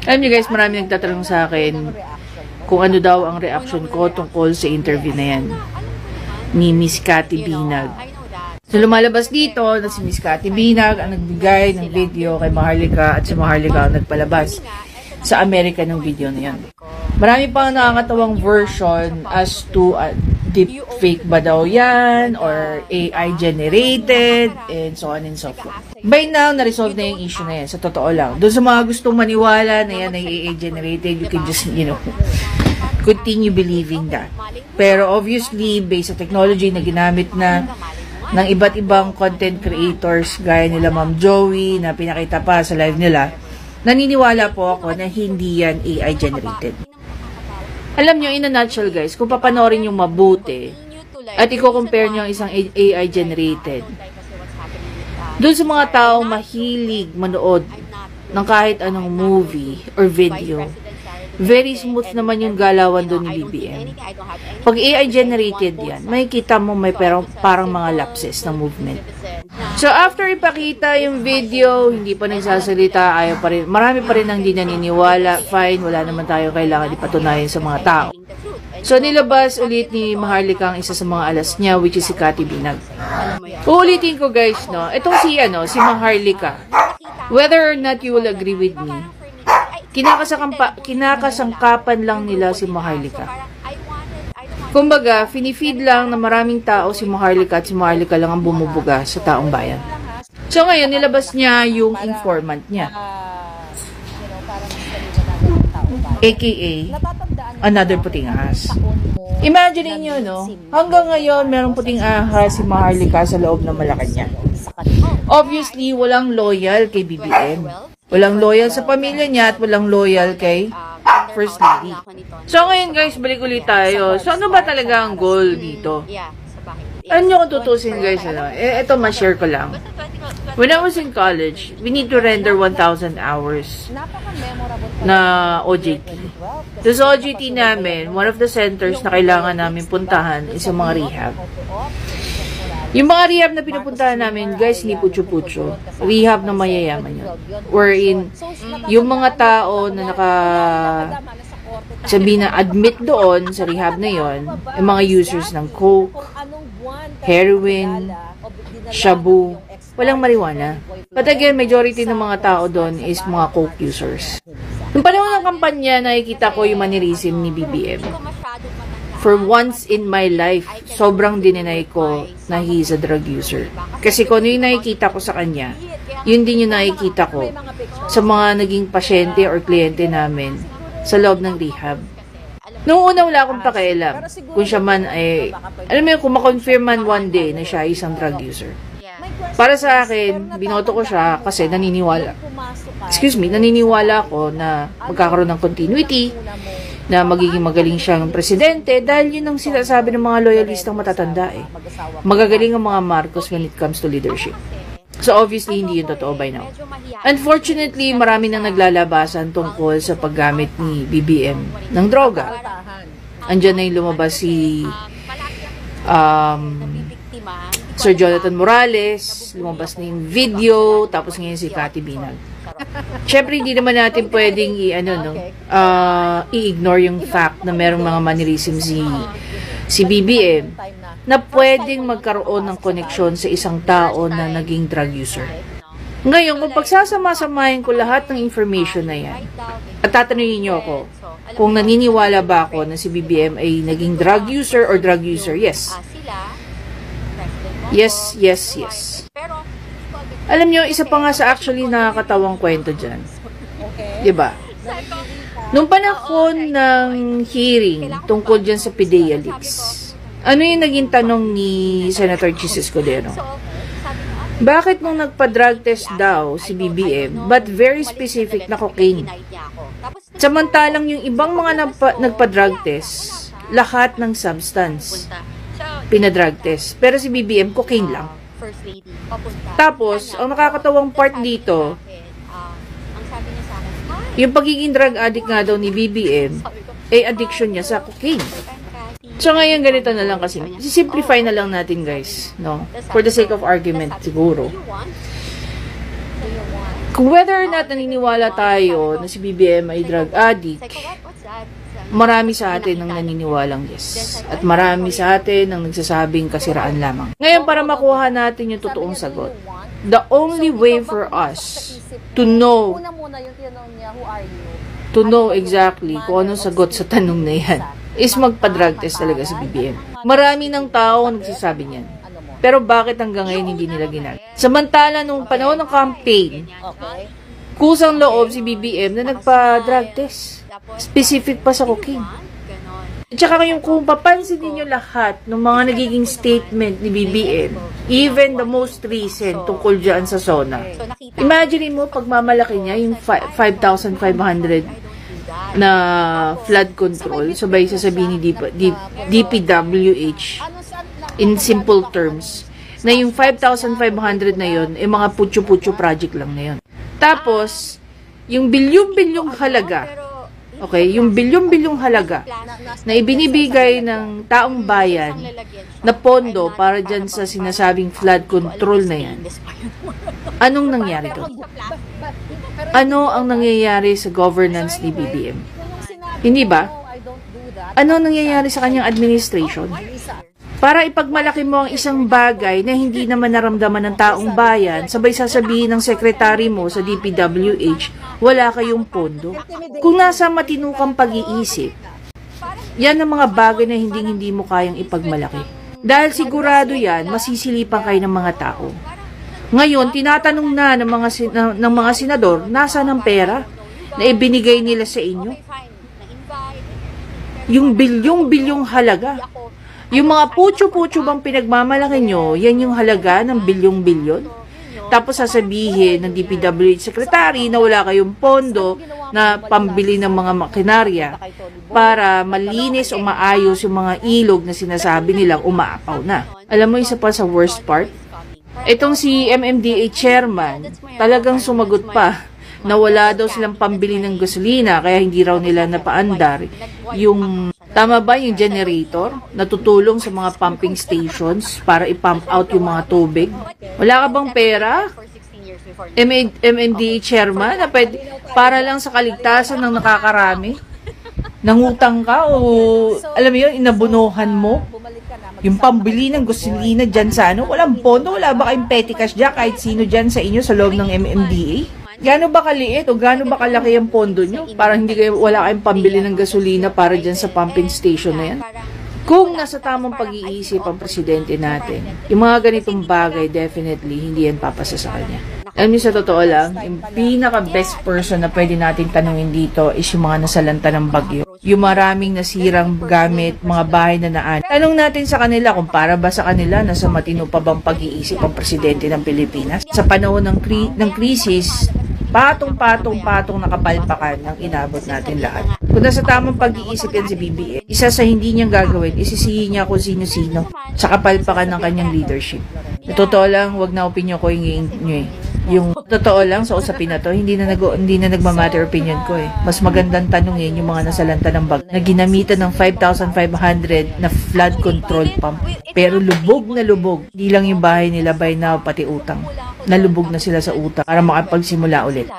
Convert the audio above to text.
Alam niyo guys, marami nagtatanong sa akin kung ano daw ang reaction ko tungkol sa interview na yan ni Miss Cathy Binag. So lumalabas dito na si Miss Cathy Binag ang nagbigay ng video kay Maharlika at si Maharlika ang nagpalabas sa Amerika ng video na yan. Marami pang nakakatawang version as to deep fake ba daw yan or AI generated and so on and so forth. By now, na-resolve na yung issue na yan. Sa totoo lang. Doon sa mga gustong maniwala na yan ay AI generated, you can just, continue believing that. Pero obviously, based sa technology na ginamit na ng iba't ibang content creators gaya nila Ma'am Joey na pinakita pa sa live nila, naniniwala po ako na hindi yan AI generated. Alam nyo, in a nutshell guys, kung papanorin yung mabuti at i-compare nyo ang isang AI generated, doon sa mga taong mahilig manood ng kahit anong movie or video, very smooth naman yung galawan doon ni BBM. Pag AI generated yan, makikita mo may parang mga lapses ng movement. So after ipakita yung video, hindi pa nagsasalita, ayaw pa rin. Marami pa rin ang hindi naniniwala. Fine, wala naman tayo kailangan ipatunayan sa mga tao. So nilabas ulit ni Maharlika ang isa sa mga alas niya, which is si Cathy Binag. Uulitin ko guys, no. Itong si Maharlika. Whether or not you will agree with me, kinakasangkapan lang nila si Maharlika. Kumbaga, finifeed lang na maraming tao si Maharlika at si Maharlika lang ang bumubuga sa taong bayan. So ngayon, nilabas niya yung informant niya. AKA, another puting ahas. Imagine niyo, no? Hanggang ngayon, merong puting ahas si Maharlika sa loob ng Malacanang. Obviously, walang loyal kay BBM. Walang loyal sa pamilya niya at walang loyal kay First Lady. So ngayon guys, balik ulit tayo. So ano ba talaga ang goal dito? Ano nyo kung tutusin guys? Ito ma-share ko lang. When I was in college, we need to render 1,000 hours na OJT. So sa OJT namin, one of the centers na kailangan namin puntahan is yung mga rehab. Yung mga rehab na pinupuntahan namin, guys, hindi putyo-putyo. Rehab na mayayaman yun. Wherein, yung mga tao na sabihin na admit doon sa rehab na yon, yung mga users ng coke, heroin, shabu, walang marijuana. But again, majority ng mga tao doon is mga coke users. Yung panahon ng kampanya, nakikita ko yung mannerism ni BBM. For once in my life, sobrang dininay ko na he is a drug user. Kasi kung ano yung nakikita ko sa kanya, yun din yung nakikita ko sa mga naging pasyente or kliyente namin sa loob ng rehab. Noong una wala akong pakialam kung siya man ay, alam mo yun, kung makonfirm man one day na siya ay isang drug user. Para sa akin, binoto ko siya kasi naniniwala ko na magkakaroon ng continuity, na magiging magaling siyang presidente dahil yun ang sinasabi ng mga loyalistang matatanda eh. Magagaling ang mga Marcos when it comes to leadership. So obviously, hindi yun totoo by now. Unfortunately, marami nang naglalabasan tungkol sa paggamit ni BBM ng droga. Andiyan na yung lumabas si Sir Jonathan Morales, lumabas na yung video, tapos ngayon si Cathy Binag. Siyempre, hindi naman natin pwedeng i-ignore yung fact na merong mga mannerism si BBM na pwedeng magkaroon ng koneksyon sa isang tao na naging drug user. Ngayon, kung pagsasama-samahin ko lahat ng information na yan, at tatanungin niyo ako, kung naniniwala ba ako na si BBM ay naging drug user or drug user, yes. Yes, yes, yes. Alam nyo, isa pa nga sa actually nakakatawang kwento dyan. Diba? Nung panahon ng hearing tungkol dyan sa PDEA leaks, ano yung naging tanong ni Senator Chis Escudero? Bakit nung nagpa-drug test daw si BBM, but very specific na cocaine? Samantalang yung ibang mga nagpa-drug test, lahat ng substance pinadrug test. Pero si BBM, cocaine lang. Tapos, ang nakakatawang part dito, yung pagiging drug addict nga daw ni BBM, ay addiction niya sa cocaine. So ngayon ganito na lang kasi, simplify na lang natin guys, no? For the sake of argument siguro. Kung whether or not naniniwala tayo na si BBM ay drug addict, marami sa atin ang naniniwalang yes. At marami sa atin ang nagsasabing kasiraan lamang. Ngayon, para makuha natin yung totoong sagot, the only way for us to know exactly kung anong sagot sa tanong na yan is magpa-drug test talaga si BBM. Marami ng tao ang nagsasabi niyan. Pero bakit hanggang ngayon hindi nila ginagawa? Samantala, nung panahon ng campaign, kusang loob si BBM na nagpa-drug test. Specific pa sa cocaine. At saka kung papansin niyo lahat ng mga nagiging statement ni BBM, even the most recent tungkol dyan sa SONA, imagine mo pagmamalaki niya yung 5,500 na flood control, sabay sasabihin ni DPWH in simple terms, na yung 5,500 na yun, mga putyo-putyo project lang na yun. Tapos, yung bilyong-bilyong halaga, okay, yung bilyong-bilyong halaga na ibinibigay ng taong bayan na pondo para dyan sa sinasabing flood control na yan, anong nangyari doon? Ano ang nangyayari sa governance ni BBM? Hindi ba? Ano nangyayari sa kanyang administration? Para ipagmalaki mo ang isang bagay na hindi naman naramdaman ng taong bayan, sabay sasabihin ng sekretary mo sa DPWH, wala kayong pondo. Kung nasa matinukang pag-iisip, yan ang mga bagay na hindi mo kayang ipagmalaki. Dahil sigurado yan, masisilipan kayo ng mga tao. Ngayon, tinatanong na ng mga senador, nasa ng pera na ibinigay nila sa inyo? Yung bilyong-bilyong halaga. Yung mga putyo-putyo bang pinagmamalaki nyo, yan yung halaga ng bilyong-bilyon? Tapos sasabihin ng DPWH Secretary na wala kayong pondo na pambili ng mga makinarya para malinis o maayos yung mga ilog na sinasabi nilang umaapaw na. Alam mo, isa pa sa worst part? Itong si MMDA chairman, talagang sumagot pa na wala daw silang pambili ng gasolina kaya hindi raw nila napaandar yung, tama ba, yung generator na tutulong sa mga pumping stations para i-pump out yung mga tubig. Wala ka bang pera, MMDA chairman, na pwede, para lang sa kaligtasan ng nakakarami? Nangutang ka o alam mo yun, inabunuhan mo yung pambili ng gasolina dyan sa ano? Walang pondo, wala ba kayong petty cash dyan kahit sino dyan sa inyo sa loob ng MMDA? Gaano ba kaliit o gaano ba kalaki ang pondo nyo para wala kayong pambili ng gasolina para dyan sa pumping station na yan? Kung nasa tamang pag-iisip ang presidente natin, yung mga ganitong bagay, definitely, hindi yan papasa sa kanya. Alam niyo, sa totoo lang, yung pinaka-best person na pwede natin tanungin dito is yung mga nasalanta ng bagyo. Yung maraming nasirang gamit, mga bahay na naan. Tanong natin sa kanila kung para ba sa kanila nasa matino pa bang pag-iisip ang presidente ng Pilipinas. Sa panahon ng krisis, patong-patong nakapalpakan ang inabot natin lahat. Kung nasa tamang pag-iisip yan si BBM, isa sa hindi niyang gagawin, isisihin niya kung sino-sino sa kapalpakan ng kanyang leadership. Sa totoo lang, wag na opinion ko yung totoo lang sa usapin na to, hindi na nagma-matter opinion ko eh. Mas magandang tanungin yung mga nasalanta ng bag na ginamitan ng 5,500 na flood control pump. Pero lubog na lubog. Hindi lang yung bahay nila by now, pati utang. Nalubog na sila sa utang para makapagsimula ulit.